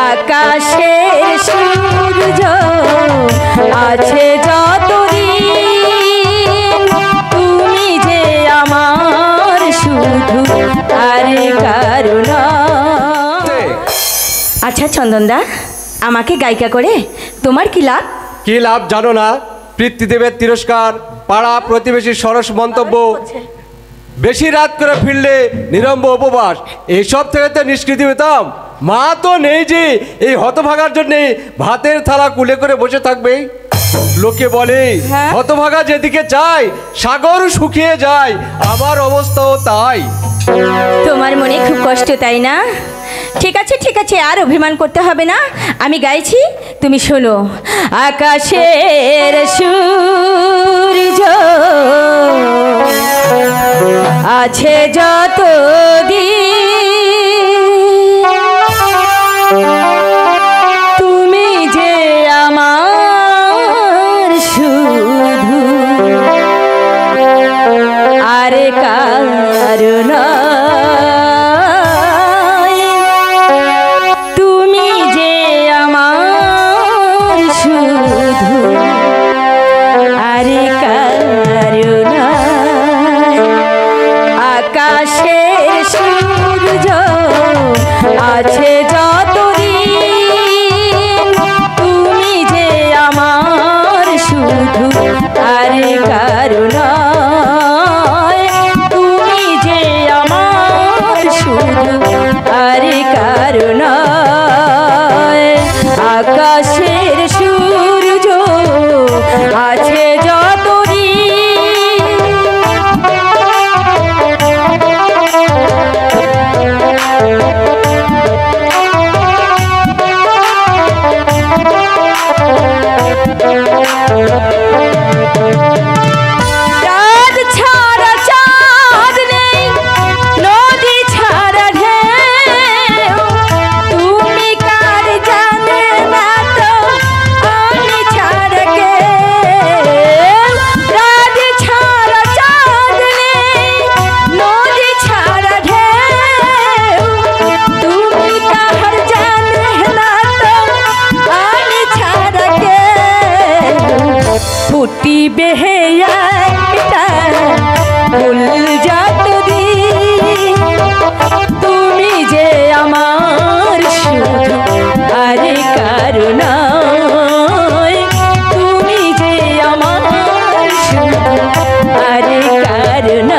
আকাশের সূর্য আছে যতদিন তুমি যে আমার শুধু আর কারণ। আচ্ছা চন্দনদা, আমাকে গায়িকা করে তোমার কি লাভ? কি লাভ জানো না? পিতৃদেবের তিরস্কার, পাড়া প্রতিবেশীর সরস মন্তব্য, বেশি রাত করে ফিরলে নিরম্ব উপবাস, এইসব থেকে তো নিষ্কৃতি পেতাম। মা তো নেই যে এই হতভাগার জন্যে ভাতের থালা কুলে করে বসে থাকবে। লোকে বলে হতভাগা যেদিকে চায় সাগর শুকিয়ে যায়, আমার অবস্থাও তাই। তোমার মনে খুব কষ্ট, তাই না? ঠিক আছে ঠিক আছে, আর অভিমান করতে হবে না, আমি গাইছি, তুমি শোনো। আকাশের সূর্য আছে যতদিন তুমি যে আমার শুধু আর কারণ। তুমি যে আমার শুধু আর কারণ। আকাশের সূর্য আছে যতদিন তুমি যে আমার শুধু আর কারণ। তুমি যে আমার শুধু আর কারণ। আকাশের সূর্য আছে যতদিন চাঁদ ছাড়া চাঁদ নেই, নদী ছাড়া ঢেউ, তুমি কার জানে না তো আমি ছাড়া কেউ। চাঁদ ছাড়া চাঁদ নেই, নদী ছাড়া ঢেউ, তুমি কার জানে না তো আমি ছাড়া কেউ। ফুটিবে একটা ফুল যতদিন তুমি যে আমার শুধু আর কারণ। তুমি যে আমার শুধু আর কারণ।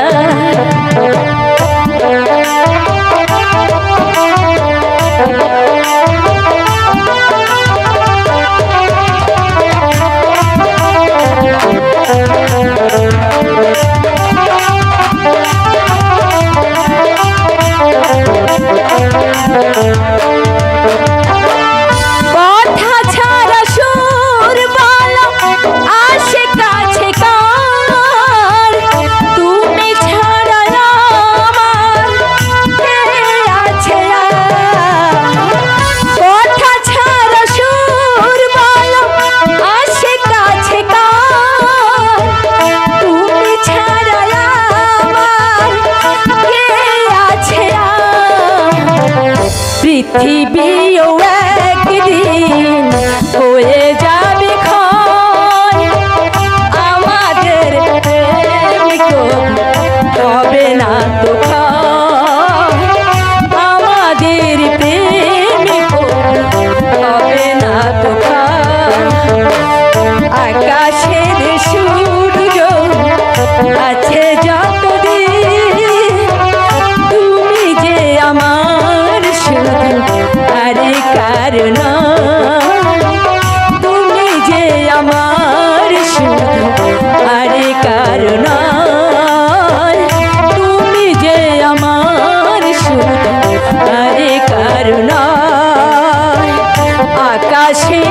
কথা ছাড়া সুর বলো আসে কাছে কার, তুমি ছাড়া আমার কে আছে আর। কথা ছাড়া সুর বলো আসে কাছে কার, তুমি ছাড়া আমার কে আছে আর। পৃথিবীও একদিন হয়ে যাবে ক্ষয়, আমাদের প্রেম হবে না তো ক্ষয়। আমাদের প্রেম হবে না তো ক্ষয়। আকাশের সূর্য আছে যতদিন তুমি যে আমার শুধু আর কারণ। তুমি যে আমার শুধু আর কারণ। তুমি যে আমার শুধু আর কারণ। আকাশে